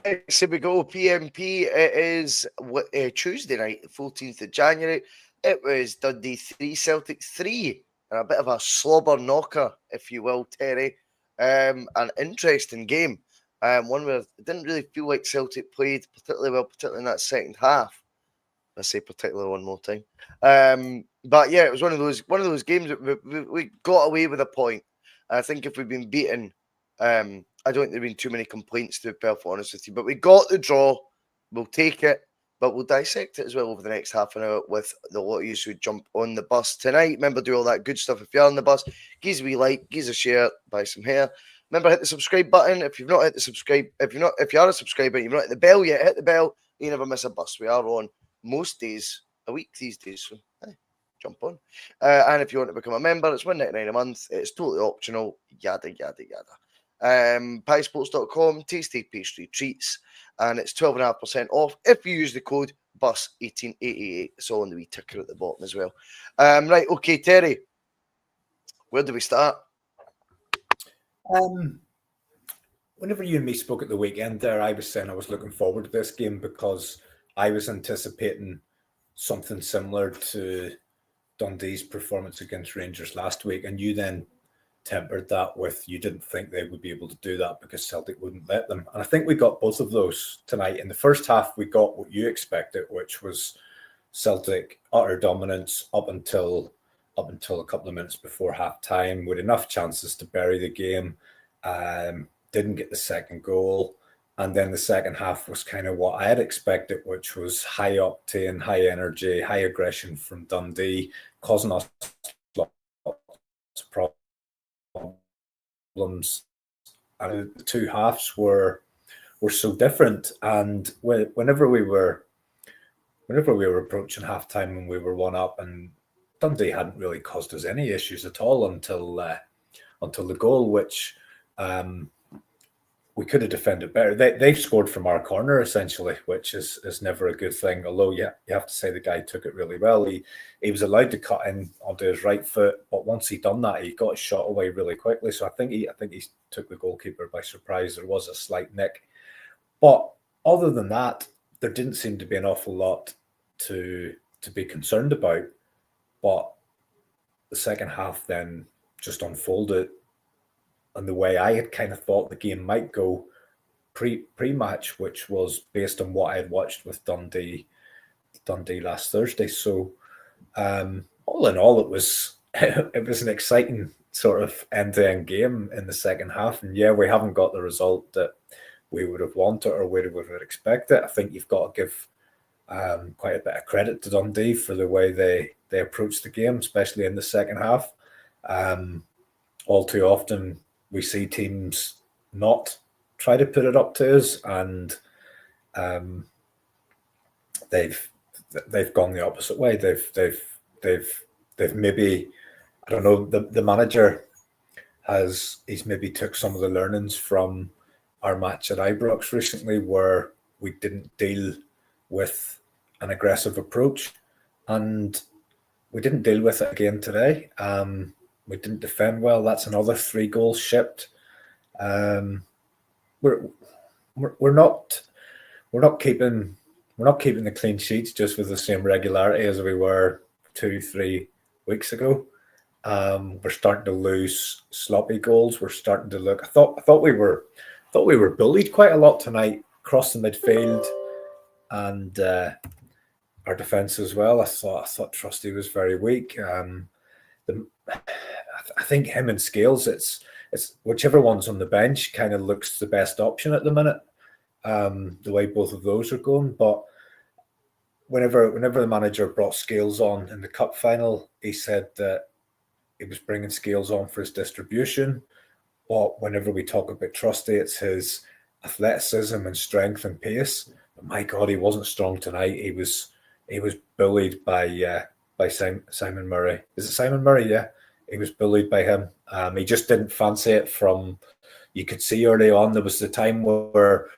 Here we go, P.M.P. It is Tuesday night, the 14th of January. It was Dundee 3, Celtic 3, and a bit of a slobber knocker, if you will, Terry. An interesting game. One where it didn't really feel like Celtic played particularly well, particularly in that second half. I say particularly one more time. But yeah, it was one of those games that we got away with a point. I think if we'd been beaten, I don't think there'd been too many complaints, to be perfectly honest with you. But we got the draw. We'll take it, but we'll dissect it as well over the next half an hour with the lot of you who jump on the bus tonight. Remember, do all that good stuff if you're on the bus. Give us a wee like, give us a share, buy some hair. Remember, hit the subscribe button. If you've not hit the subscribe, if you are a subscriber, you've not hit the bell yet, hit the bell. You never miss a bus. We are on most days a week these days, so jump on. And if you want to become a member, it's $1.99 a month. It's totally optional. Yada yada yada. Piesports.com, tasty pastry treats, and it's 12.5% off if you use the code BUS1888. It's all on the wee ticker at the bottom as well. Right, okay, Terry, where do we start? Whenever you and me spoke at the weekend there, I was saying I was looking forward to this game because I was anticipating something similar to Dundee's performance against Rangers last week, and you then tempered that with you didn't think they would be able to do that because Celtic wouldn't let them. And I think we got both of those tonight. In the first half, we got what you expected, which was Celtic utter dominance up until a couple of minutes before half time, with enough chances to bury the game. Didn't get the second goal. And then the second half was kind of what I had expected, which was high octane, high energy, high aggression from Dundee, causing us lots of problems. And the two halves were so different. And whenever we were approaching halftime and we were 1-up, and Dundee hadn't really caused us any issues at all until the goal, which we could have defended better. They scored from our corner essentially, which is never a good thing. Although you have to say the guy took it really well. He was allowed to cut in onto his right foot, but once he'd done that, he got his shot away really quickly. So I think he took the goalkeeper by surprise. There was a slight nick, but other than that, there didn't seem to be an awful lot to be concerned about. But the second half then just unfolded and the way I had kind of thought the game might go pre-match, which was based on what I had watched with Dundee last Thursday. So all in all, it was an exciting sort of end-to-end game in the second half. And yeah, we haven't got the result that we would have wanted or we would have expected. I think you've got to give quite a bit of credit to Dundee for the way they approached the game, especially in the second half. All too often, we see teams not try to put it up to us, and they've gone the opposite way. They've maybe, I don't know, the manager he's maybe took some of the learnings from our match at Ibrox recently, where we didn't deal with an aggressive approach, and we didn't deal with it again today. We didn't defend well. That's another 3 goals shipped. We're not keeping the clean sheets just with the same regularity as we were 2-3 weeks ago. We're starting to lose sloppy goals. We're starting to look. I thought we were bullied quite a lot tonight across the midfield and our defence as well. I thought Trusty was very weak. I think him and Scales, it's whichever one's on the bench kind of looks the best option at the minute. The way both of those are going, but whenever the manager brought Scales on in the cup final, he said that he was bringing Scales on for his distribution. But whenever we talk about Trusty, it's his athleticism and strength and pace. But my God, he wasn't strong tonight. He was bullied by Simon Murray. Is it Simon Murray? Yeah. He was bullied by him. He just didn't fancy it you could see early on, there was the time where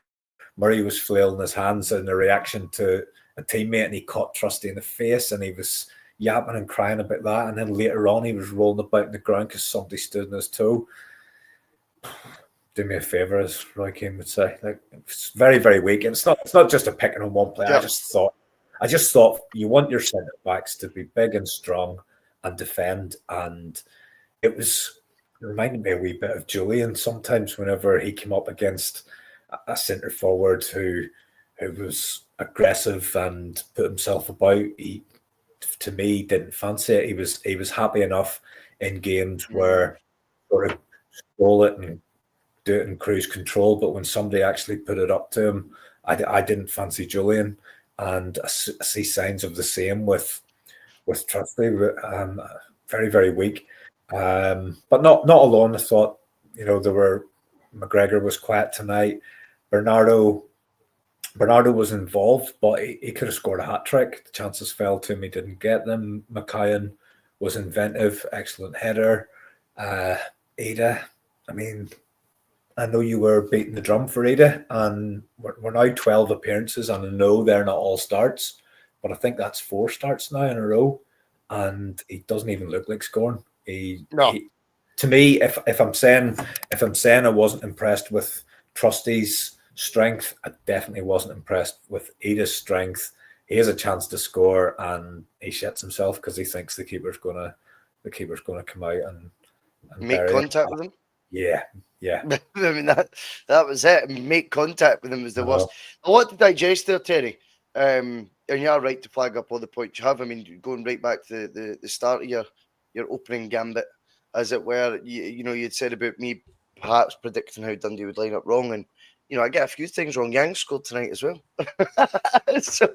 Murray was flailing his hands in a reaction to a teammate and he caught Trusty in the face and he was yapping and crying about that. And then later on, he was rolling about in the ground because somebody stood on his toe. do me a favour, as Roy Keane would say. Like, it's very, very weak. And it's not just a picking on one player. Yeah. I just thought you want your centre backs to be big and strong and defend. And it reminded me a wee bit of Julian sometimes whenever he came up against a centre forward who was aggressive and put himself about. He, to me, didn't fancy it. He was happy enough in games where sort of roll it and do it in cruise control, but when somebody actually put it up to him, I didn't fancy Julian, and I see signs of the same with Trusty. Very, very weak, but not alone. I thought, McGregor was quiet tonight. Bernardo was involved, but he could have scored a hat trick. The chances fell to him; he didn't get them. McKayan was inventive, excellent header. Ada, I mean, I know you were beating the drum for Ada, and we're now 12 appearances, and I know they're not all starts, but I think that's 4 starts now in a row, and he doesn't even look like scoring. To me, if I'm saying I wasn't impressed with Trusty's strength, I definitely wasn't impressed with Ada's strength. He has a chance to score, and he shits himself because he thinks the keeper's gonna come out and make contact with him. Yeah. I mean, that was it. Make contact with him was the worst. A lot to digest there, Terry. And you are right to flag up all the points you have. I mean, going right back to the start of your opening gambit, as it were, you'd said about me perhaps predicting how Dundee would line up wrong, and I get a few things wrong. Yang scored tonight as well, so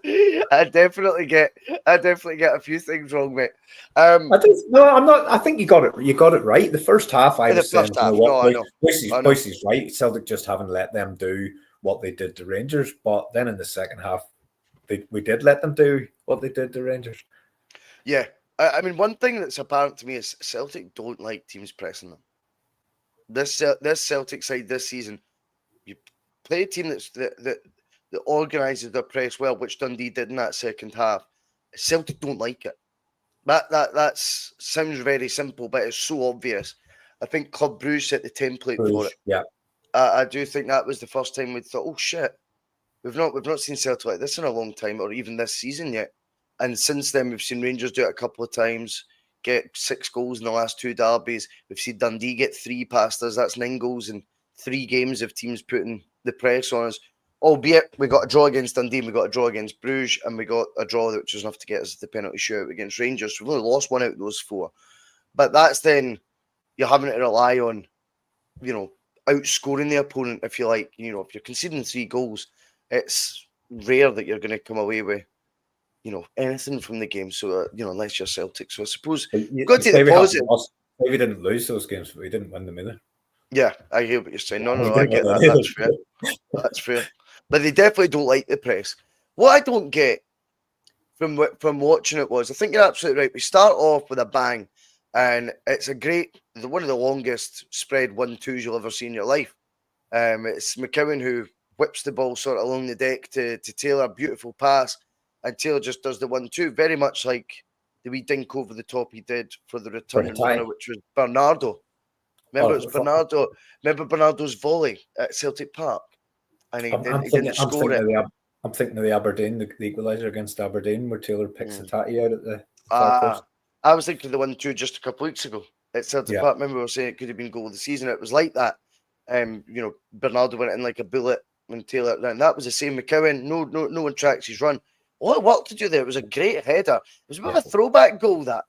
I definitely get a few things wrong, mate. I'm not. I think you got it. You got it right. The first half, I was saying, I know. Bhoycie's right. Celtic just haven't let them do what they did to Rangers. But then in the second half, we did let them do what they did to Rangers. Yeah, I mean, one thing that's apparent to me is Celtic don't like teams pressing them. This Celtic side this season, you play a team that organises their press well, which Dundee did in that second half. Celtic don't like it. That sounds very simple, but it's so obvious. I think Club Brugge set the template for it. Yeah, I do think that was the first time we thought, oh shit, we've not seen Celtic like this in a long time, or even this season yet. And since then, we've seen Rangers do it a couple of times, get 6 goals in the last 2 derbies. We've seen Dundee get 3 past us. That's 9 goals in 3 games of teams putting the press on us. Albeit we got a draw against Dundee, and we got a draw against Bruges, and we got a draw which was enough to get us the penalty shootout against Rangers. So we've only lost 1 out of those 4. But that's then you're having to rely on, outscoring the opponent, if you like. If you're conceding 3 goals, it's rare that you're going to come away with, anything from the game. So, unless you're Celtic. So I suppose you've got to take the positive. Maybe didn't lose those games, but we didn't win them either. Yeah, I hear what you're saying. No, I get that. That's fair. That's fair. But they definitely don't like the press. What I don't get from watching it was, I think you're absolutely right. We start off with a bang, and it's one of the longest spread 1-2s you'll ever see in your life. It's McKown who whips the ball sort of along the deck to Taylor, beautiful pass, and Taylor just does the 1-2, very much like the wee dink over the top he did for the return runner, which was Bernardo. Remember, it was Bernardo. Remember Bernardo's volley at Celtic Park, and he didn't score it. I'm thinking of the Aberdeen, the equaliser against Aberdeen, where Taylor picks the tatty out at the far post. I was thinking of the 1-2 just a couple of weeks ago at Celtic Park. Remember, we were saying it could have been goal of the season. It was like that. Bernardo went in like a bullet when Taylor. And that was the same. McKown, no one tracks his run. A lot of work to do there. It was a great header. It was a bit of a throwback goal. That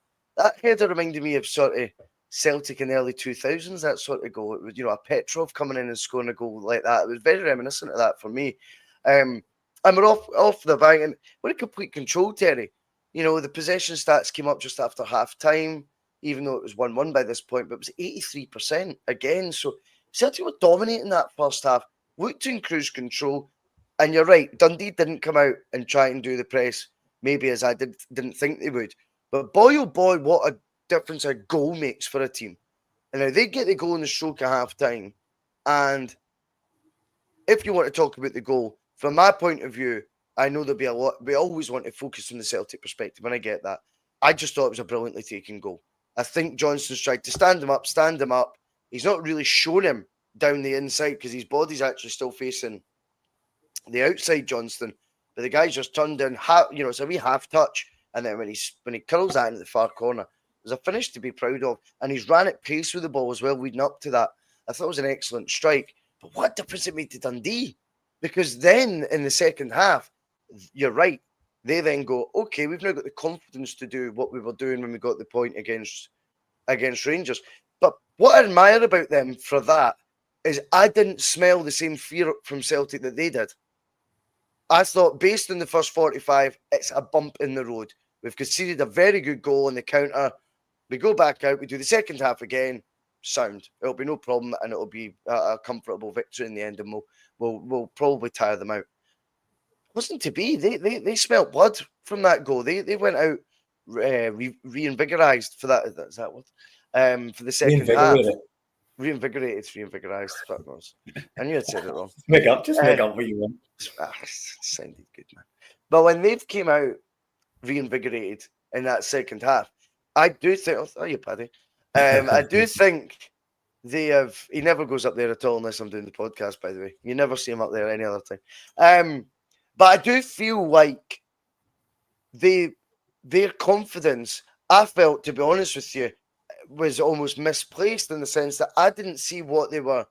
header reminded me of sort of Celtic in the early 2000s, that sort of goal. It was, a Petrov coming in and scoring a goal like that. It was very reminiscent of that for me. And we're off the bang, and we're in complete control, Terry. The possession stats came up just after half time, even though it was 1-1 by this point, but it was 83% again. So Celtic were dominating that first half, looked in cruise control. And you're right, Dundee didn't come out and try and do the press, maybe as I didn't think they would. But boy, oh boy, what a difference a goal makes for a team. And now they get the goal in the stroke of half time. And if you want to talk about the goal, from my point of view, I know there'll be a lot. We always want to focus on the Celtic perspective, and I get that. I just thought it was a brilliantly taken goal. I think Johnston's tried to stand him up. He's not really shown him down the inside because his body's actually still facing the outside Johnston. But the guy's just turned in, it's a wee half touch. And then when he curls that into the far corner, there's a finish to be proud of. And he's ran at pace with the ball as well, leading up to that. I thought it was an excellent strike. But what difference it made to Dundee? Because then in the second half, you're right. They then go, okay, we've now got the confidence to do what we were doing when we got the point against Rangers. But what I admire about them for that is I didn't smell the same fear from Celtic that they did. I thought, based on the first 45, it's a bump in the road. We've conceded a very good goal on the counter. We go back out. We do the second half again. Sound. It'll be no problem, and it'll be a comfortable victory in the end, and we'll probably tire them out. Wasn't to be. They smelt blood from that goal. They went out reinvigorized for that. Is that what? For the second half. Reinvigorated, fuck knows. I knew I'd said it wrong. Make up what you want. Sounded good, man. But when they've came out reinvigorated in that second half, I do think, oh, you paddy. I do think they have. He never goes up there at all unless I'm doing the podcast, by the way. You never see him up there any other time. But I do feel like their confidence, I felt, to be honest with you, was almost misplaced in the sense that I didn't see what they were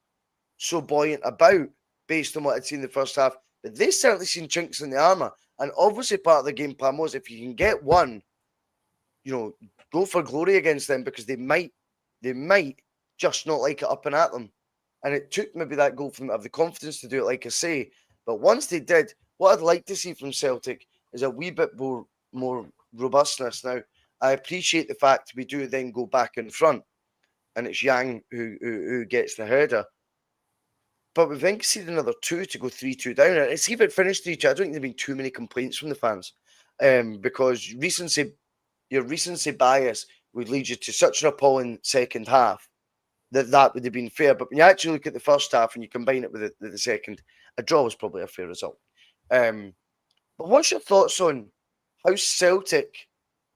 so buoyant about based on what I'd seen in the first half. But they certainly seen chinks in the armour. And obviously part of the game plan was if you can get one, go for glory against them because they might just not like it up and at them. And it took maybe that goal from them to have the confidence to do it, like I say. But once they did, what I'd like to see from Celtic is a wee bit more robustness. Now, I appreciate the fact we do then go back in front, and it's Yang who gets the header. But we've then conceded another 2 to go 3-2 down. And see if it finished 3-2. I don't think there have been too many complaints from the fans because your recency bias would lead you to such an appalling second half that would have been fair. But when you actually look at the first half and you combine it with the second, a draw was probably a fair result. But what's your thoughts on how Celtic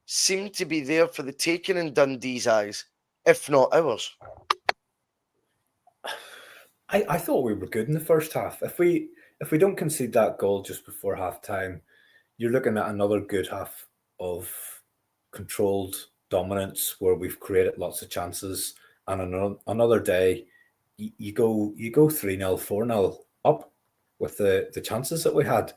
seem to be there for the taking in Dundee's eyes, if not ours? I thought we were good in the first half. If we don't concede that goal just before half time, you're looking at another good half of controlled dominance where we've created lots of chances. And another day, you go 3-0, 4-0 up with the chances that we had.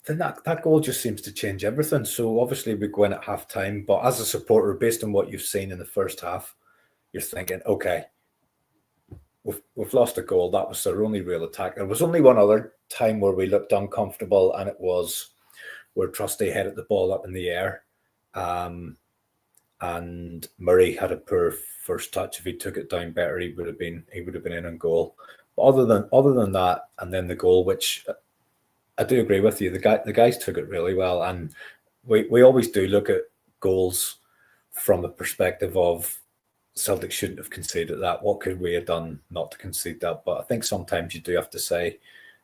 Then that goal just seems to change everything. So obviously we go in at half time, but as a supporter, based on what you've seen in the first half, you're thinking, okay, we've lost a goal. That was our only real attack. There was only one other time where we looked uncomfortable, and it was where Trusty headed the ball up in the air. And Murray had a poor first touch. If he took it down better, he would have been in on goal. But other than that, and then the goal, which I do agree with you, the guys took it really well, and we always do look at goals from the perspective of Celtic shouldn't have conceded that. What could we have done not to concede that? But I think sometimes you do have to say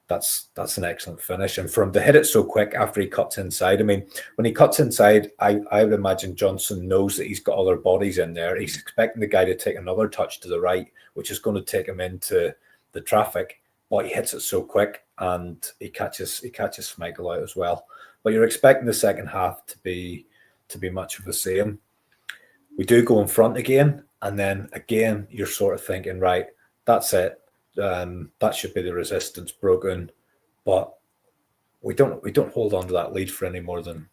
that's an excellent finish. And for him to hit it so quick after he cuts inside, I mean, when he cuts inside, I would imagine Johnson knows that he's got other bodies in there. He's expecting the guy to take another touch to the right, which is going to take him into the traffic. But he hits it so quick, and he catches Michael out as well. But you're expecting the second half to be much of the same. We do go in front again, and then again you're sort of thinking, right, that's it. That should be the resistance broken, but we don't hold on to that lead for any more than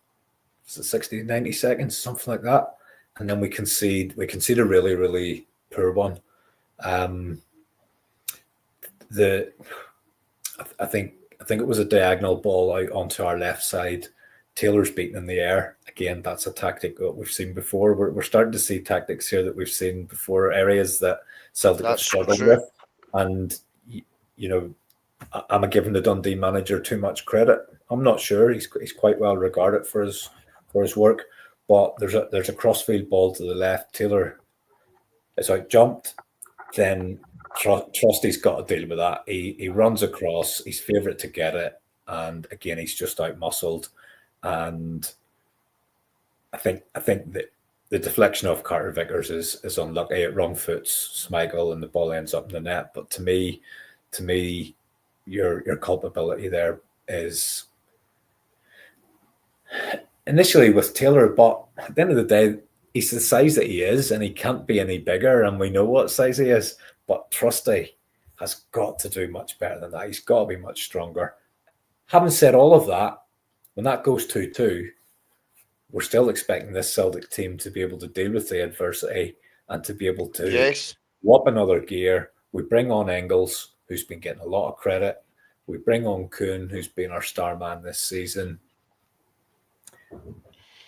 60, 90 seconds, something like that, and then we concede a really, really poor one. I think it was a diagonal ball out onto our left side. Taylor's beaten in the air. Again, that's a tactic that we've seen before. We're starting to see tactics here that we've seen before, areas that Celtic have struggled with. And, am I giving the Dundee manager too much credit? I'm not sure. He's quite well regarded for his work. But there's a crossfield ball to the left. Taylor is out jumped. Then Trusty's got to deal with that. He runs across. He's favourite to get it. And again, he's just out muscled. And I think that the deflection of Carter Vickers is unlucky. It wrong foots Schmeichel and the ball ends up in the net. But to me, your culpability there is initially with Taylor, but at the end of the day, he's the size that he is, and he can't be any bigger, and we know what size he is. But Trusty has got to do much better than that. He's got to be much stronger. Having said all of that, when that goes 2-2, we're still expecting this Celtic team to be able to deal with the adversity and to be able to whop another gear. We bring on Engels, who's been getting a lot of credit. We bring on Kuhn, who's been our star man this season.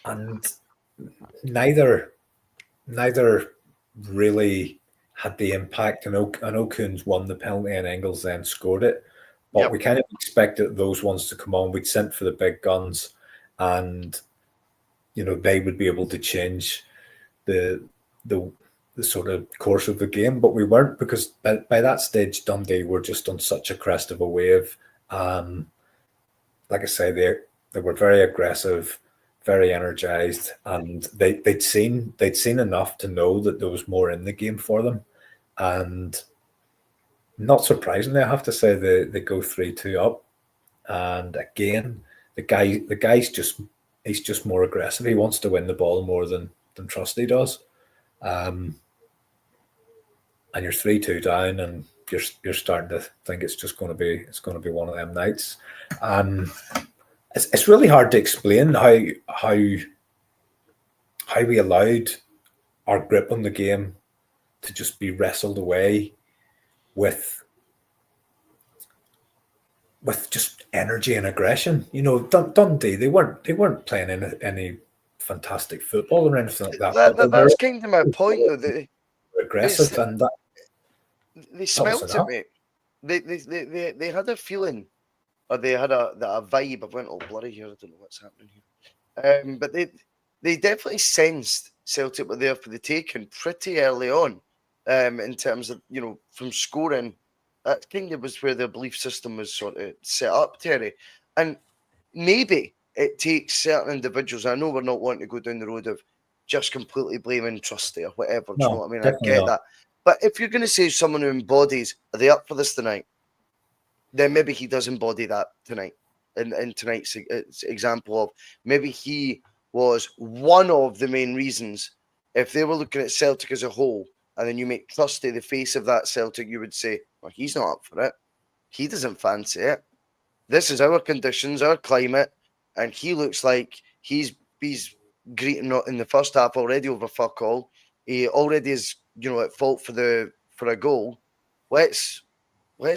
And neither really had the impact. I know Kuhn's won the penalty and Engels then scored it. But we kind of expected those ones to come on. We'd sent for the big guns, and they would be able to change the sort of course of the game. But we weren't, because by that stage, Dundee were just on such a crest of a wave. Like I say, they were very aggressive, very energized, and they'd seen enough to know that there was more in the game for them. And not surprisingly, I have to say, they go 3-2 up. And again, the guy's just more aggressive. He wants to win the ball more than Trusty does. And you're 3-2 down, and you're starting to think it's going to be one of them nights. It's really hard to explain how we allowed our grip on the game to just be wrestled away with just energy and aggression. Dundee, they weren't playing any fantastic football or anything like that. That's kind of my point, though. They're aggressive, and they smelt it, mate. They had a feeling, or they had a vibe. I've went all blurry here. I don't know what's happening here. But they definitely sensed Celtic were there for the taking pretty early on, in terms of, from scoring. That kind of was where their belief system was sort of set up, Terry. And maybe it takes certain individuals. I know we're not wanting to go down the road of just completely blaming Trusty or whatever. Do you know what I mean? I get that. But if you're going to say someone who embodies, are they up for this tonight? Then maybe he does embody that tonight. In tonight's example of, maybe he was one of the main reasons. If they were looking at Celtic as a whole, and then you make Trusty the face of that Celtic, you would say, well, he's not up for it. He doesn't fancy it. This is our conditions, our climate, and he looks like he's greeting in the first half already over fuck all. He already is, at fault for a goal. Let's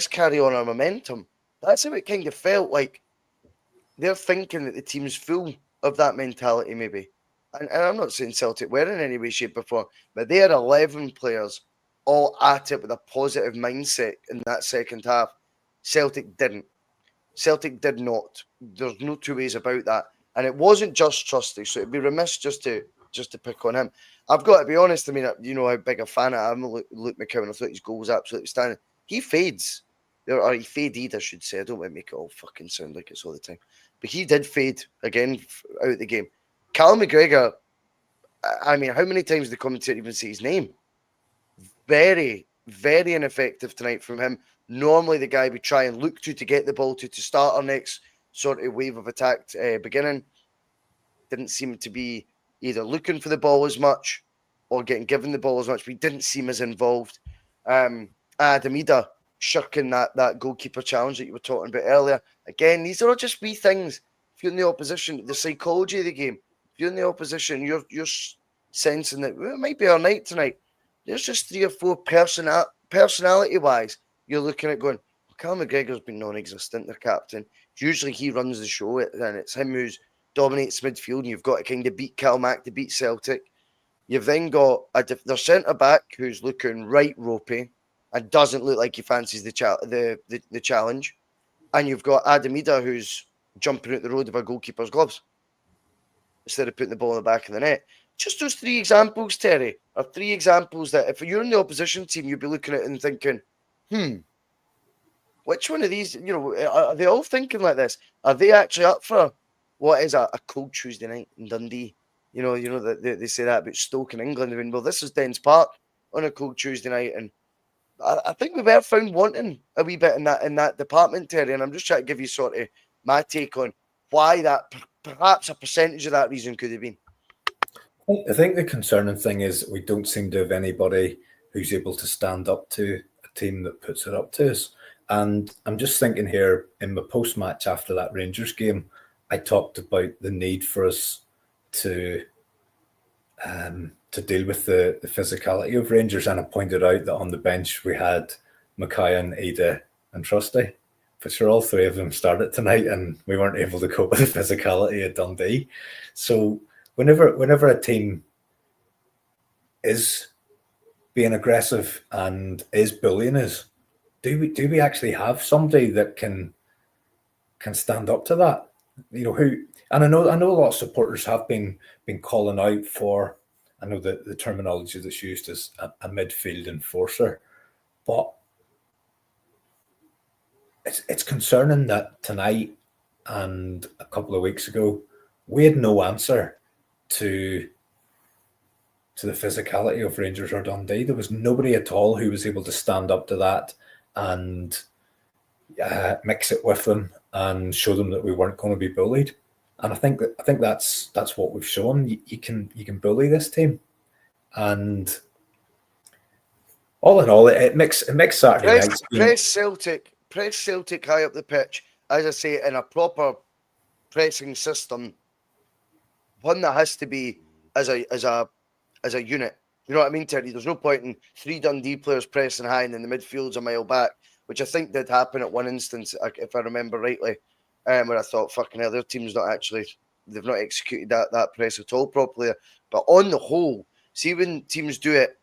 carry on our momentum. That's how it kind of felt like. They're thinking that the team's full of that mentality, maybe. And I'm not saying Celtic were in any way, shape, or form, but they had 11 players all at it with a positive mindset in that second half. Celtic didn't. Celtic did not. There's no two ways about that. And it wasn't just Trusty, so it'd be remiss just to pick on him. I've got to be honest. I mean, you know how big a fan I am of Luke McCowan. I thought his goal was absolutely stunning. He fades. Or he faded, I should say. I don't want to make it all fucking sound like it's all the time. But he did fade again out of the game. Callum McGregor, I mean, how many times did the commentator even say his name? Very, very ineffective tonight from him. Normally the guy we try and look to get the ball to start our next sort of wave of attack beginning. Didn't seem to be either looking for the ball as much or getting given the ball as much. We didn't seem as involved. Adamida shirking that goalkeeper challenge that you were talking about earlier. Again, these are all just wee things. If you're in the opposition, the psychology of the game. If you're in the opposition, you're sensing that it might be our night tonight. There's just 3 or 4 personality-wise, you're looking at going, well, Callum McGregor's been non-existent, their captain. Usually he runs the show, and it's him who dominates midfield, and you've got to kind of beat Calmac to beat Celtic. You've then got their centre-back who's looking right ropey and doesn't look like he fancies the challenge. And you've got Adamida who's jumping out the road of a goalkeeper's gloves instead of putting the ball in the back of the net. Just those 3 examples, Terry, are 3 examples that if you're in the opposition team, you'd be looking at it and thinking, which one of these, are they all thinking like this? Are they actually up for what is a cold Tuesday night in Dundee? that they say that about Stoke in England. I mean, well, this is Dens Park on a cold Tuesday night, and I think we were found wanting a wee bit in that department, Terry. And I'm just trying to give you sort of my take on why that perhaps a percentage of that reason could have been. I think the concerning thing is we don't seem to have anybody who's able to stand up to a team that puts it up to us. And I'm just thinking here in the post-match after that Rangers game, I talked about the need for us to deal with the physicality of Rangers, and I pointed out that on the bench we had Mackay, Ida and Trusty, but sure, all three of them started tonight and we weren't able to cope with the physicality at Dundee. So whenever a team is being aggressive and is bullying us, do we actually have somebody that can stand up to that? Who? And I know a lot of supporters have been calling out for. I know that the terminology that's used is a midfield enforcer, but it's concerning that tonight and a couple of weeks ago we had no answer to the physicality of Rangers or Dundee. There was nobody at all who was able to stand up to that and mix it with them and show them that we weren't going to be bullied. And I think that's what we've shown. You can bully this team, and all in all, it makes Saturday night. Press Celtic high up the pitch, as I say, in a proper pressing system. One that has to be as a unit. You know what I mean, Terry? There's no point in 3 Dundee players pressing high and then the midfield's a mile back, which I think did happen at one instance, if I remember rightly. Where I thought, fucking hell, their team's they've not executed that press at all properly. But on the whole, see when teams do it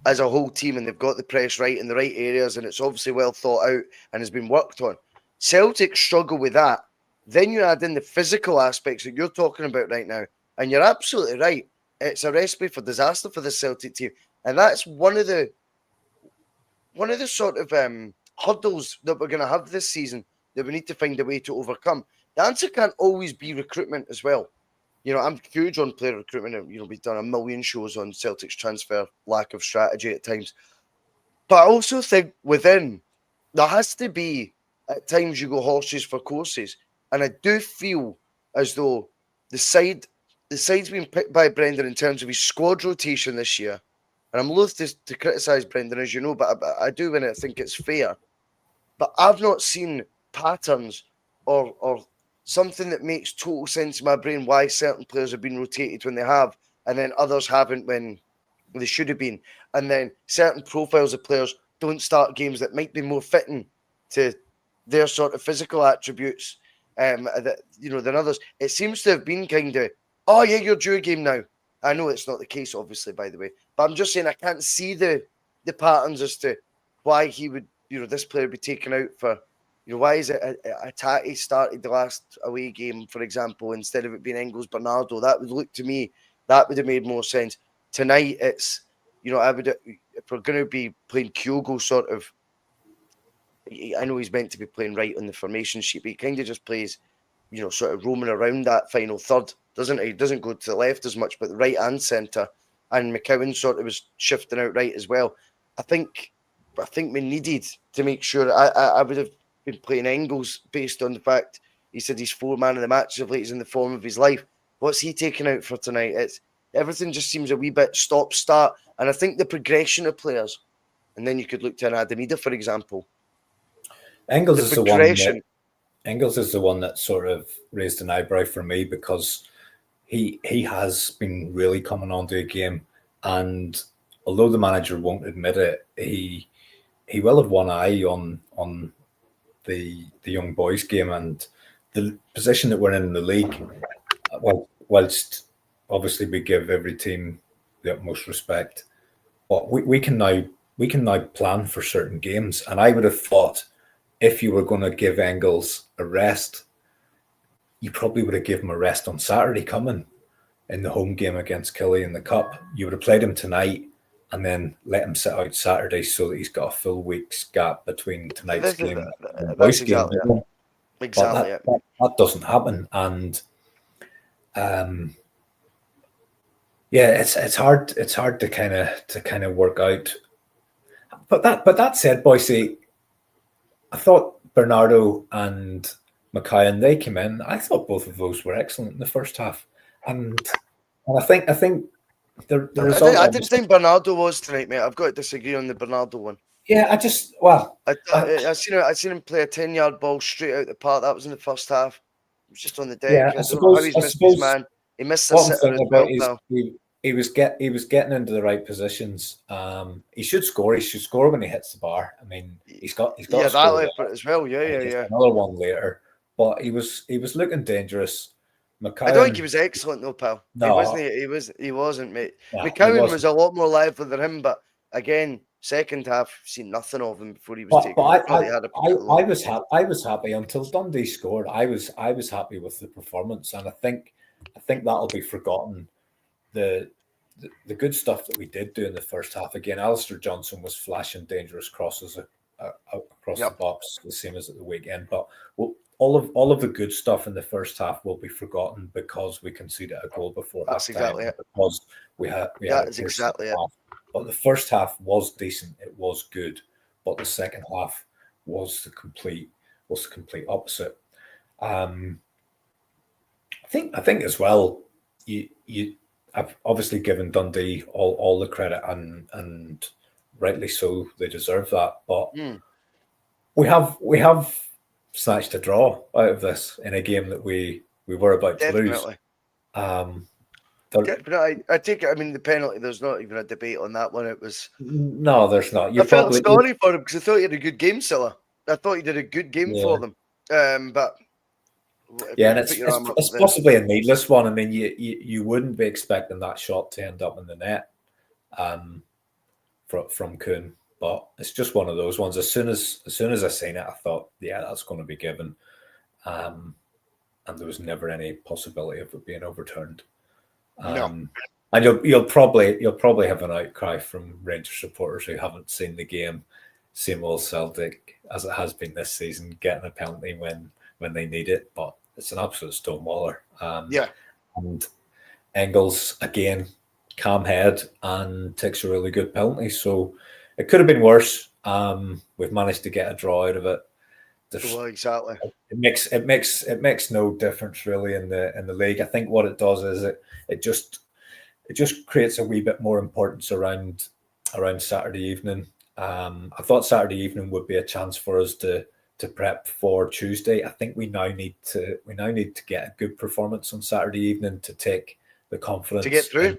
as a whole team and they've got the press right in the right areas and it's obviously well thought out and has been worked on. Celtic struggle with that. Then you add in the physical aspects that you're talking about right now, and you're absolutely right. It's a recipe for disaster for the Celtic team, and that's one of the sort of hurdles that we're going to have this season that we need to find a way to overcome. The answer can't always be recruitment as well. I'm huge on player recruitment. We've done a million shows on Celtic's transfer lack of strategy at times. But I also think within, there has to be, at times you go horses for courses. And I do feel as though the side's been picked by Brendan in terms of his squad rotation this year. And I'm loath to criticise Brendan, as you know, but I do when I think it's fair. But I've not seen patterns or something that makes total sense in my brain why certain players have been rotated when they have, and then others haven't when they should have been. And then certain profiles of players don't start games that might be more fitting to their sort of physical attributes than others. It seems to have been kind of, oh yeah, you're due a game now. I know it's not the case, obviously, by the way, but I'm just saying I can't see the patterns as to why he would, this player be taken out for, why is it a Tati started the last away game, for example, instead of it being Engels Bernardo? That would look to me, that would have made more sense. Tonight, it's, I would, if we're going to be playing Kyogo sort of, I know he's meant to be playing right on the formation sheet, but he kind of just plays, sort of roaming around that final third, doesn't he? He doesn't go to the left as much, but the right and centre. And McCowan sort of was shifting out right as well. I think we needed to make sure. I would have been playing Engels based on the fact he said he's 4-man of the match of late. He's in the form of his life. What's he taking out for tonight? It's everything just seems a wee bit stop-start. And I think the progression of players, and then you could look to an Adamida, for example. Engels is the one that sort of raised an eyebrow for me, because he has been really coming onto a game, and although the manager won't admit it, he will have one eye on the young boys game and the position that we're in the league. Whilst obviously we give every team the utmost respect, but we can now plan for certain games, and I would have thought if you were going to give Engels a rest, you probably would have given him a rest on Saturday coming in the home game against Killie in the Cup. You would have played him tonight and then let him sit out Saturday so that he's got a full week's gap between tonight's game and the boys' game. Exactly. But that doesn't happen. And Yeah, it's hard to kind of work out. But that said, Boise, I thought Bernardo and McKayan, they came in. I thought both of those were excellent in the first half, and I think the result I didn't obviously. think Bernardo was tonight, mate. I've got to disagree on the Bernardo one. Yeah, I just well, I seen him play a 10-yard ball straight out the park. That was in the first half. He was just on the deck. yeah, I don't know how he's I missed his suppose man. He missed the what I'm sitter as thinking about well, is pal. he was getting into the right positions. He should score. He should score when he hits the bar. I mean, he's got Yeah, a that score there, effort as well. Yeah, and he yeah, gets yeah. another one later. But he was looking dangerous. I don't think he McKayan, was excellent though, pal. He wasn't. no, He wasn't, mate. no, he McCowan was wasn't. a lot more lively than him, but again, second half, seen nothing of him before he was But taken off. I thought he had a bit I low. was happy. I was happy until Dundee scored. I was happy with the performance, and I think that'll be forgotten. The, the good stuff that we did do in the first half. Again, Alistair Johnson was flashing dangerous crosses across the Yep, box, the same as at the weekend. But all of the good stuff in the first half will be forgotten because we conceded a goal before that's half time, exactly it. because we had a That is poor second exactly it. half. But the first half was decent. It was good. But the second half was the complete opposite. Um, I think as well. You I've obviously given Dundee all the credit, and rightly so. They deserve that. But Mm, we have snatched a draw out of this in a game that we were about to lose. definitely. Um, there, Definitely. I take it. I mean, the penalty. There's not even a debate on that one. It was. no, there's not. I You felt probably sorry for him because I thought he had a good game, Silla. I thought he did a good game yeah. for them. But if Yeah, you and put your arm up, it's then possibly a needless one. I mean, you wouldn't be expecting that shot to end up in the net. Um, from Kuhn, but it's just one of those ones. As soon as I seen it, I thought, yeah, that's going to be given, and there was never any possibility of it being overturned. no. And you'll probably have an outcry from Rangers supporters who haven't seen the game. Same old Celtic as it has been this season, getting a penalty when they need it, but it's an absolute stonewaller. Yeah. And Engels again, calm head and takes a really good penalty. So it could have been worse. We've managed to get a draw out of it. Well, exactly. It makes no difference really in the league. I think what it does is it just creates a wee bit more importance around Saturday evening. I thought Saturday evening would be a chance for us to prep for Tuesday. I think we now need to get a good performance on Saturday evening to take the confidence To get through.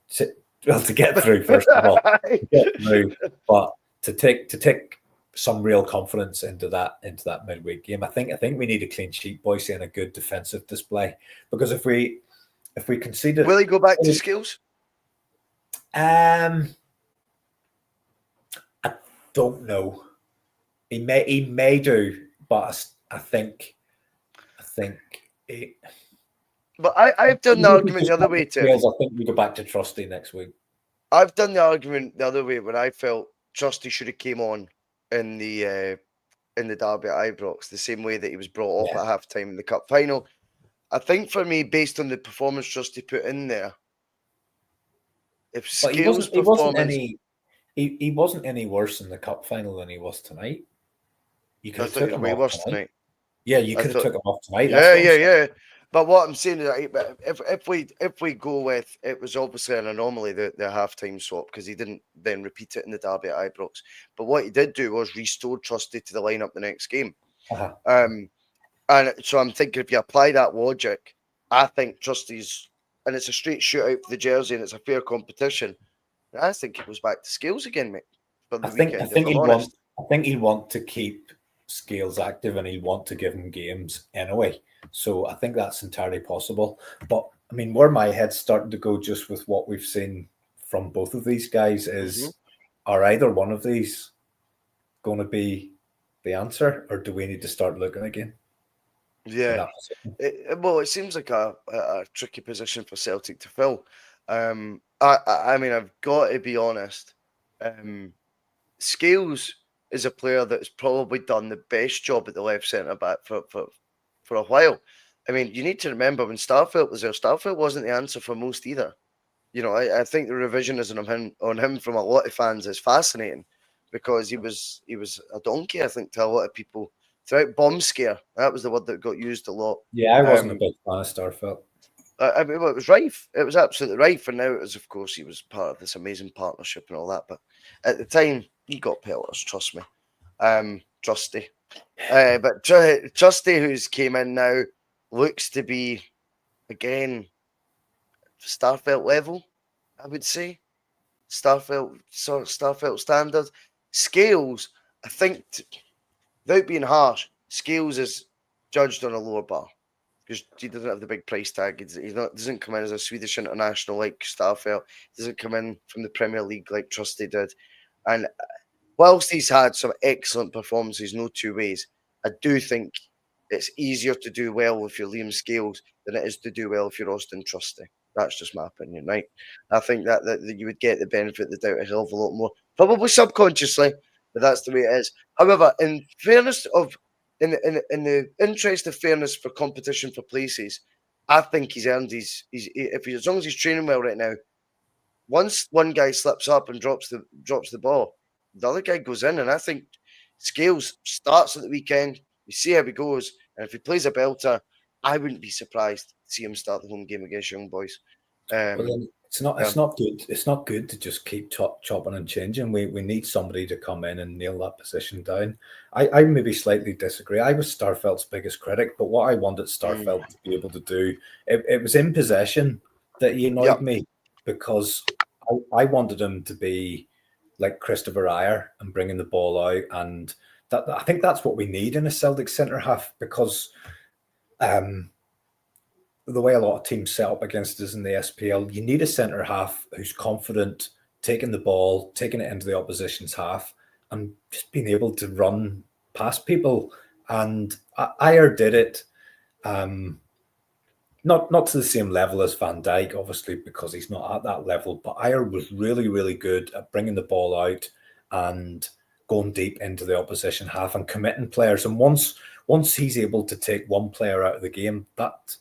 to get through first of all, to get through, but to take some real confidence into that midweek game. I think we need a clean sheet, Bhoycie, and a good defensive display, because if we concede it, Will he go back to skills? I don't know. He may do, but I think it, But I've done the argument the other way, Terry. I think we go back to Trusty next week. I've done the argument the other way when I felt Trusty should have came on in the derby at Ibrox, the same way that he was brought off at half time in the cup final. I think for me, based on the performance Trusty put in there, if Scales' performance, he wasn't any worse in the cup final than he was tonight. You could I have thought he took was him way off worse tonight. tonight. Yeah, you could have took him off tonight. Yeah. But what I'm saying is, if we go with, it was obviously an anomaly, the halftime swap, because he didn't then repeat it in the derby at Ibrox. But what he did do was restore Trusty to the lineup the next game. Uh-huh. And so I'm thinking, if you apply that logic, I think Trusty's, and it's a straight shootout for the jersey, and it's a fair competition. I think it goes back to Scales again, mate, for the weekend. I think if I'm honest. I think he'll want to keep Scales active, and he'll want to give him games anyway. So I think that's entirely possible. But I mean, where my head's starting to go just with what we've seen from both of these guys is, are either one of these going to be the answer, or do we need to start looking again? Yeah. It seems like a tricky position for Celtic to fill. I mean, I've got to be honest. Scales is a player that's probably done the best job at the left centre back for a while. I mean, you need to remember when Starfelt was there, Starfelt wasn't the answer for most either. I think the revisionism on him from a lot of fans is fascinating because he was a donkey, I think, to a lot of people throughout bomb scare. That was the word that got used a lot. Yeah, I wasn't a big fan of Starfelt. I mean, well, it was rife. It was absolutely rife, and now it was, of course, he was part of this amazing partnership and all that. But at the time, he got pelters. Trust me, Trusty. But Trusty, who's came in now, looks to be again Starfelt level. I would say Starfelt standard. Scales, I think, without being harsh, Scales is judged on a lower bar because he doesn't have the big price tag. He's not doesn't come in as a Swedish international like Starfelt. Doesn't come in from the Premier League like Trusty did. And whilst he's had some excellent performances, no two ways, I do think it's easier to do well if you're Liam Scales than it is to do well if you're Austin Trusty. That's just my opinion, right? I think that you would get the benefit of the doubt a hell of a lot more, probably subconsciously, but that's the way it is. However, in fairness in the interest of fairness for competition for places, I think he's earned as long as he's training well right now. Once one guy slips up and drops the ball, the other guy goes in, and I think Scales starts at the weekend. We see how he goes, and if he plays a belter, I wouldn't be surprised to see him start the home game against Young Boys. Well, then it's not good. It's not good to just keep chopping and changing. We need somebody to come in and nail that position down. I maybe slightly disagree. I was Starfelt's biggest critic, but what I wanted Starfelt to be able to do, it was in possession that he annoyed me, because I wanted him to be like Christopher Ayer and bringing the ball out, and that I think that's what we need in a Celtic centre half, because the way a lot of teams set up against us in the SPL, you need a centre half who's confident, taking the ball, taking it into the opposition's half, and just being able to run past people. And Ayer did it, not to the same level as Van Dijk, obviously, because he's not at that level. But Ayer was really, really good at bringing the ball out and going deep into the opposition half and committing players. And once he's able to take one player out of the game, that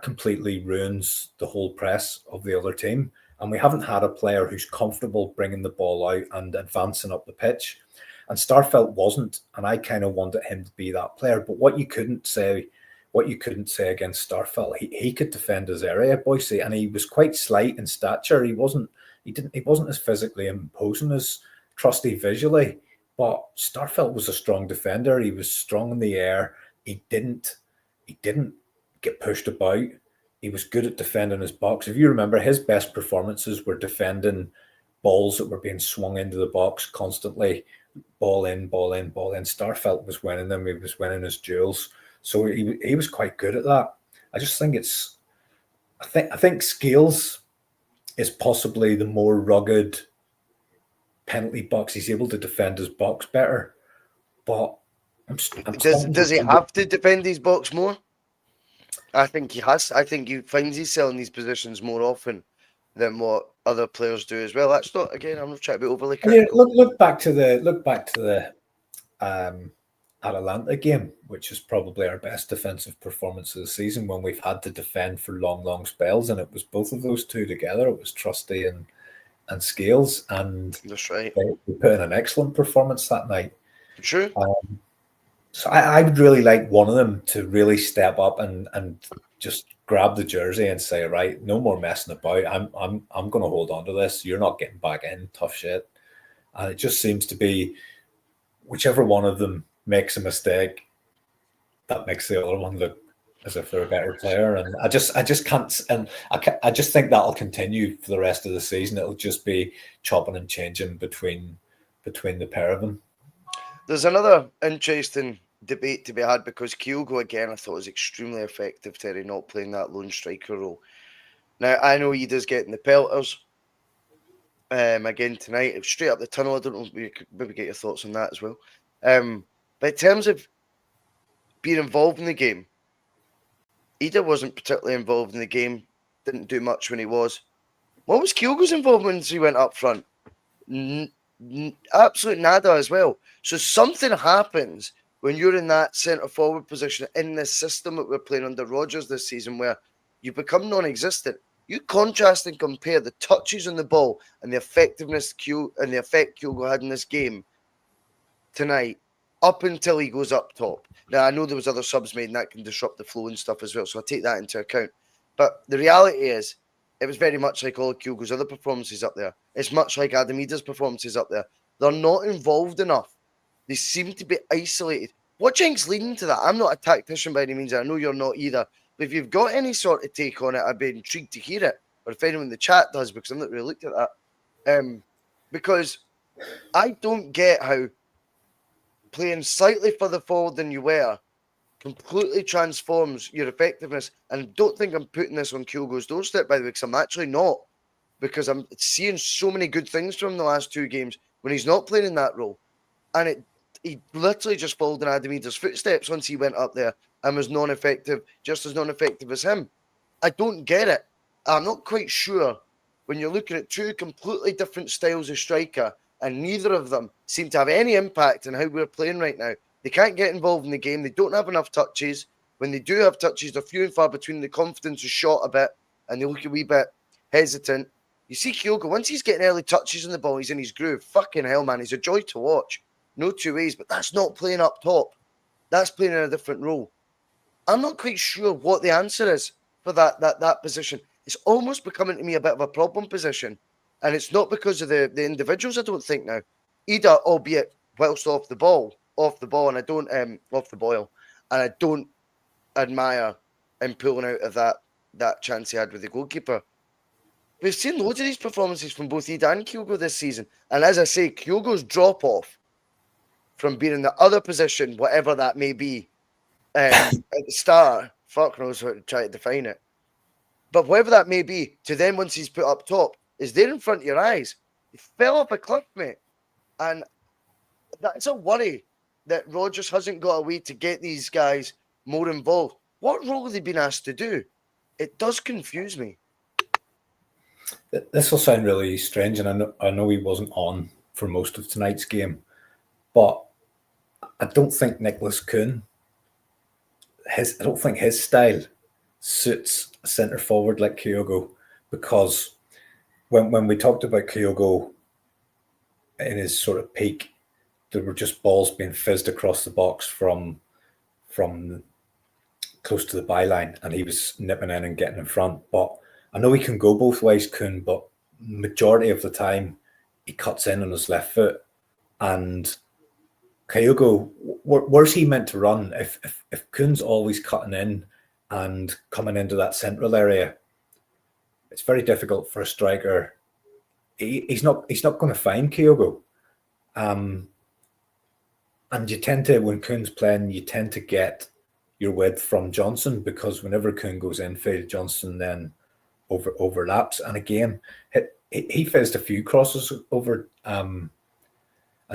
completely ruins the whole press of the other team. And we haven't had a player who's comfortable bringing the ball out and advancing up the pitch. And Starfelt wasn't, and I kind of wanted him to be that player. But what you couldn't say against Starfelt, he could defend his area, Bhoycie, and he was quite slight in stature. He wasn't as physically imposing as Trusty visually, but Starfelt was a strong defender. He was strong in the air. He didn't get pushed about. He was good at defending his box. If you remember, his best performances were defending balls that were being swung into the box constantly. Ball in, ball in, ball in. Starfelt was winning them. He was winning his duels. So he was quite good at that. I just think I think Scales is possibly the more rugged penalty box. He's able to defend his box better. But does he have to defend his box more? I think he has. I think he finds himself in these positions more often than what other players do as well. That's not, again, I'm not trying to be overly critical. Look back to the Atalanta game, which is probably our best defensive performance of the season, when we've had to defend for long spells, and it was both of those two together. It was Trusty and Scales, and that's right. They put in an excellent performance that night. True. So I would really like one of them to really step up and just grab the jersey and say, right, no more messing about. I'm going to hold on to this. You're not getting back in. Tough shit. And it just seems to be whichever one of them makes a mistake, that makes the other one look as if they're a better player. And I just can't. And I just think that'll continue for the rest of the season. It'll just be chopping and changing between the pair of them. There's another interesting debate to be had, because Kyogo, again, I thought was extremely effective, Terry, not playing that lone striker role. Now, I know he does getting the pelters again tonight, straight up the tunnel. I don't know if you could maybe get your thoughts on that as well. But in terms of being involved in the game, Ida wasn't particularly involved in the game, didn't do much when he was. What was Kyogo's involvement as he went up front? Absolute nada as well. So something happens when you're in that centre forward position in this system that we're playing under Rodgers this season, where you become non-existent. You contrast and compare the touches on the ball and the effectiveness and the effect Kyogo had in this game tonight up until he goes up top. Now, I know there was other subs made and that can disrupt the flow and stuff as well, so I take that into account. But the reality is, it was very much like all of Kyogo's other performances up there. It's much like Adam Ida's performances up there. They're not involved enough. They seem to be isolated. What do you think's leading to that? I'm not a tactician by any means. I know you're not either. But if you've got any sort of take on it, I'd be intrigued to hear it. Or if anyone in the chat does, because I've not really looked at that. Because I don't get how playing slightly further forward than you were completely transforms your effectiveness. And don't think I'm putting this on Kyogo's doorstep, by the way, because I'm actually not. Because I'm seeing so many good things from the last 2 games when he's not playing in that role. And he literally just followed in Adam Ida's footsteps once he went up there and was non-effective, just as non-effective as him. I don't get it. I'm not quite sure when you're looking at 2 completely different styles of striker and neither of them seem to have any impact on how we're playing right now. They can't get involved in the game. They don't have enough touches. When they do have touches, they're few and far between. The confidence is shot a bit and they look a wee bit hesitant. You see Kyogo, once he's getting early touches on the ball, he's in his groove. Fucking hell, man. He's a joy to watch. No 2 ways, but that's not playing up top. That's playing in a different role. I'm not quite sure what the answer is for that position. It's almost becoming to me a bit of a problem position. And it's not because of the individuals, I don't think now. Ida, albeit whilst off the ball, and I don't off the boil, and I don't admire him pulling out of that chance he had with the goalkeeper. We've seen loads of these performances from both Ida and Kyogo this season. And as I say, Kyogo's drop-off from being in the other position, whatever that may be, at the start, fuck knows how to try to define it. But whatever that may be, to then once he's put up top, is there in front of your eyes. He fell off a cliff, mate. And that's a worry that Rodgers hasn't got a way to get these guys more involved. What role have they been asked to do? It does confuse me. This will sound really strange, and I know he wasn't on for most of tonight's game, but I don't think Nicholas Kuhn, I don't think his style suits a centre forward like Kyogo, because when we talked about Kyogo in his sort of peak, there were just balls being fizzed across the box from close to the byline, and he was nipping in and getting in front. But I know he can go both ways, Kuhn, but majority of the time he cuts in on his left foot. And Kyogo, where's he meant to run? If Kuhn's always cutting in and coming into that central area, it's very difficult for a striker. He's not going to find Kyogo. And you tend to, when Kuhn's playing, you tend to get your width from Johnson, because whenever Kuhn goes infield, Johnson then overlaps. And again, he faced a few crosses over. I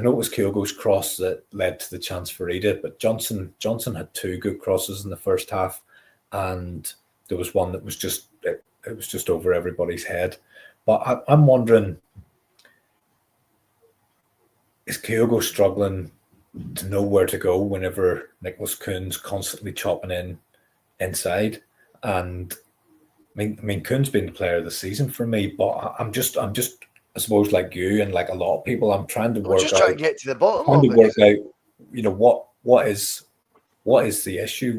know it was Kyogo's cross that led to the chance for Ida, but Johnson had 2 good crosses in the first half, and there was one that was just it was just over everybody's head. But I'm wondering, is Kyogo struggling to know where to go whenever Nicholas Kuhn's constantly chopping in inside? And I mean, Kuhn's been the player of the season for me, but I'm just, I suppose, like you and like a lot of people, I'm trying to work out. Trying to get to the bottom of it. What is the issue?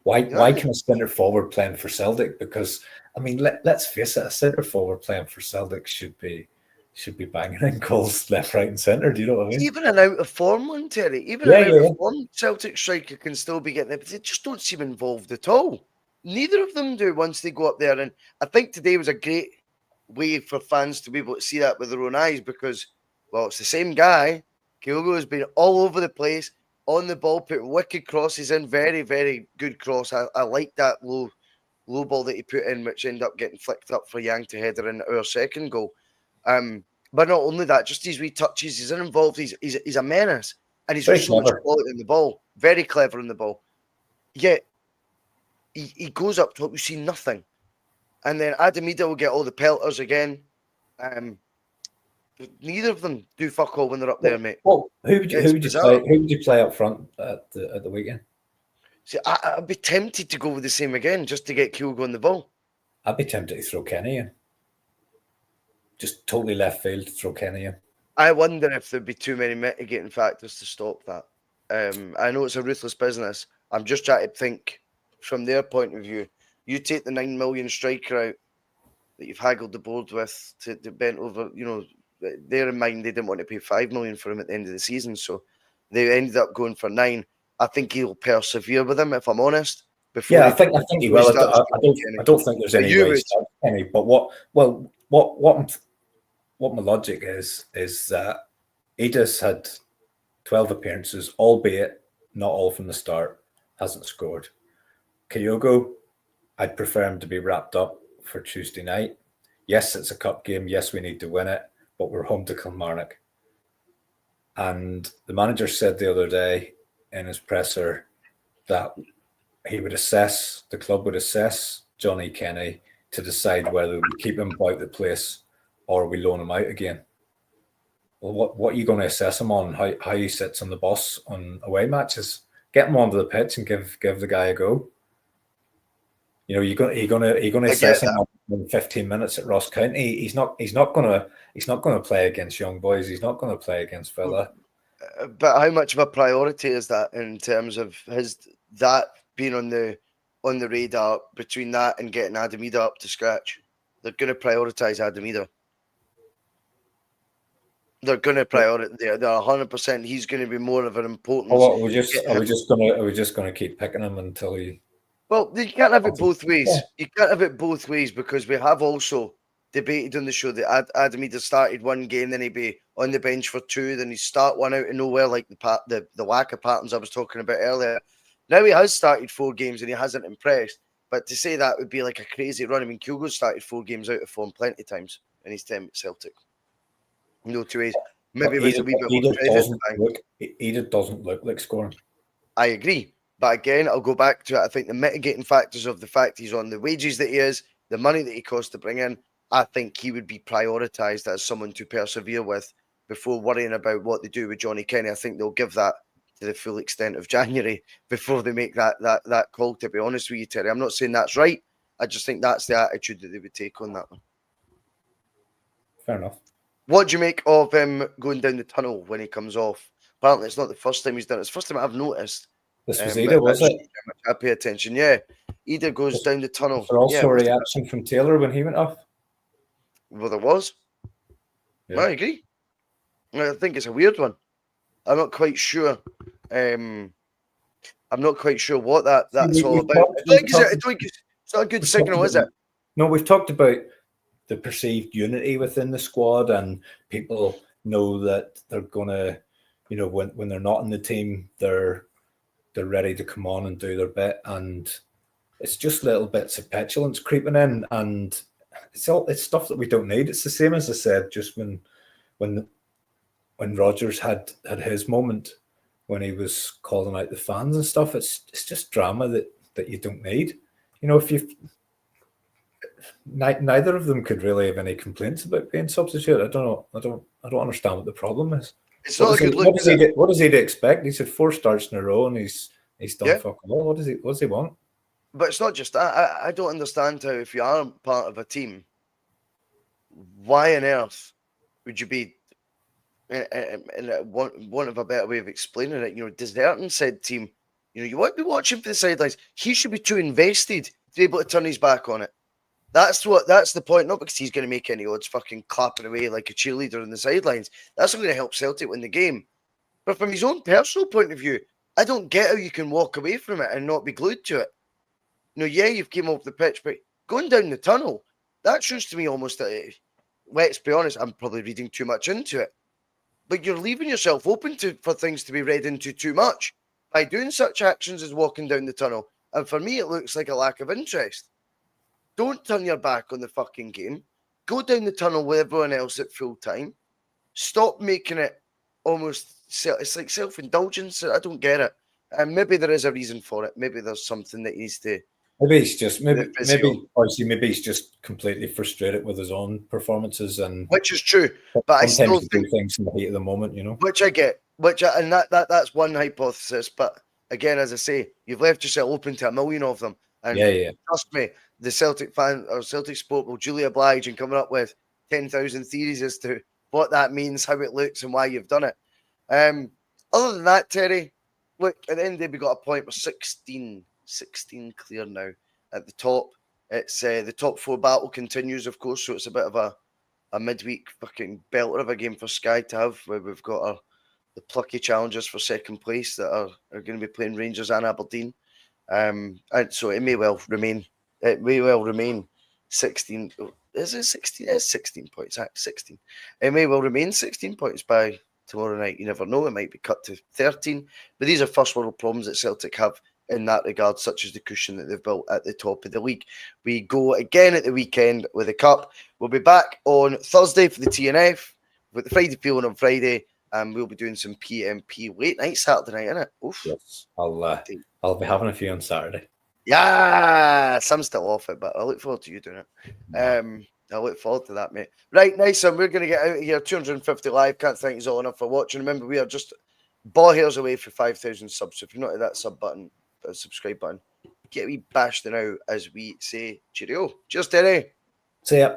Why can a centre forward playing for Celtic? Because I mean, let's face it, a centre forward playing for Celtic should be banging in goals left, right, and centre. Do you know what I mean? Even an out of form one, Terry. Even an out of form Celtic striker can still be getting it, but they just don't seem involved at all. Neither of them do once they go up there. And I think today was a great way for fans to be able to see that with their own eyes, because, well, it's the same guy. Kyogo has been all over the place, on the ball, put wicked crosses in. Very, very good cross. I like that low ball that he put in, which ended up getting flicked up for Yang to header in our second goal. But not only that, just these wee touches. He's uninvolved. He's a menace, and he's got so much quality in the ball. Very clever in the ball. Yet he goes up top. You see nothing, and then Adam Ida will get all the pelters again. Neither of them do fuck all when they're up there, mate. Well, who would you play up front at the weekend? See, I'd be tempted to go with the same again, just to get Kyogo on the ball. I'd be tempted to throw Kenny in. Just totally left field to throw Kenny in. I wonder if there'd be too many mitigating factors to stop that. I know it's a ruthless business. I'm just trying to think from their point of view. You take the 9 million striker out that you've haggled the board with to bent over, bear in mind they didn't want to pay 5 million for him at the end of the season, so they ended up going for 9. I think he'll persevere with him, if I'm honest. I think he will. I don't think there's any way Kenny. But what my logic is that Edis had 12 appearances, albeit not all from the start, hasn't scored. Kyogo, I'd prefer him to be wrapped up for Tuesday night. Yes, it's a cup game. Yes, we need to win it, but we're home to Kilmarnock. And the manager said the other day in his presser that the club would assess Johnny Kenny to decide whether we keep him about the place or we loan him out again. Well, what are you going to assess him on? How he sits on the bus on away matches? Get him onto the pitch and give the guy a go. You're going to assess him in 15 minutes at Ross County. He's not going to play against young boys. He's not going to play against Villa. But how much of a priority is that in terms of that being on the radar between that and getting Adam Idah up to scratch? They're going to prioritise Adam Idah. They're going to prioritize. They're 100%. He's going to be more of an importance. Are we just going to keep picking him until he? Well, you can't have it both ways. Yeah. You can't have it both ways because we have also debated on the show that Adam Idah started one game, then he'd be on the bench for 2, then he'd start one out of nowhere, like the Waka patterns I was talking about earlier. Now he has started 4 games and he hasn't impressed. But to say that would be like a crazy run. I mean, Kyogo started 4 games out of form plenty of times in his time at Celtic. No 2 ways. Maybe it was a wee bit more Edith doesn't look like scoring. I agree. But again, I'll go back to it. I think the mitigating factors of the fact he's on the wages that he is, the money that he costs to bring in, I think he would be prioritised as someone to persevere with before worrying about what they do with Johnny Kenny. I think they'll give that to the full extent of January before they make that call, to be honest with you, Terry. I'm not saying that's right. I just think that's the attitude that they would take on that one. Fair enough. What do you make of him going down the tunnel when he comes off? Apparently, it's not the first time he's done it. It's the first time I've noticed. This was Idah, was it? I pay attention. Yeah. Idah goes down the tunnel. Was there also a reaction from Taylor when he went off? Well, there was. Yeah. I agree. I think it's a weird one. I'm not quite sure. I'm not quite sure what that's all about. It's not a good signal, is it? No, we've talked about the perceived unity within the squad, and people know that they're gonna, when they're not in the team, they're ready to come on and do their bit, and it's just little bits of petulance creeping in, and it's stuff that we don't need. It's the same as I said, just when Rodgers had his moment when he was calling out the fans and stuff. It's just drama that you don't need. If you neither of them could really have any complaints about being substituted. I don't know. I don't understand what the problem is. It's not a good look. What does he expect? He's had 4 starts in a row and he's done fuck all. What does he want? But it's not just that. I don't understand how, if you are part of a team, why on earth would you be, in want of a better way of explaining it, deserting said team? You won't be watching for the sidelines. He should be too invested to be able to turn his back on it. That's the point. Not because he's going to make any odds fucking clapping away like a cheerleader on the sidelines. That's not going to help Celtic win the game. But from his own personal point of view, I don't get how you can walk away from it and not be glued to it. You've came off the pitch, but going down the tunnel, that shows to me almost let's be honest, I'm probably reading too much into it. But you're leaving yourself open for things to be read into too much by doing such actions as walking down the tunnel. And for me, it looks like a lack of interest. Don't turn your back on the fucking game. Go down the tunnel with everyone else at full time. Stop making it almost, it's like self-indulgence. I don't get it. And maybe there is a reason for it. Maybe there's something that needs to. Maybe he's just maybe he's just completely frustrated with his own performances, and which is true. But I still think things in the heat of the moment, which I get. And that's one hypothesis. But again, as I say, you've left yourself open to a million of them. And trust me, the Celtic fan or Celtic sport will duly oblige in coming up with 10,000 theories as to what that means, how it looks, and why you've done it. Other than that, Terry, look, at the end of the day, we got a point. We're 16 clear now at the top. It's the top four battle continues, of course, so it's a bit of a midweek fucking belter of a game for Sky to have, where we've got the plucky challengers for second place that are going to be playing Rangers and Aberdeen. And so it may well remain 16. Is it 16? It's 16 points. 16. It may well remain 16 points by tomorrow night. You never know. It might be cut to 13. But these are first world problems that Celtic have in that regard, such as the cushion that they've built at the top of the league. We go again at the weekend with the Cup. We'll be back on Thursday for the TNF with the Friday feeling on Friday. And we'll be doing some P.M.P late night Saturday night, innit? Oof. Yes, I'll be having a few on Saturday. Yeah, I'm still off it, but I look forward to you doing it. I look forward to that, mate. Right, nice one. We're going to get out of here. 250 live. Can't thank you all enough for watching. Remember, we are just ball hairs away for 5,000 subs. So if you're not at that subscribe button, get a wee bashed out as we say cheerio. Cheers, Terry. See ya.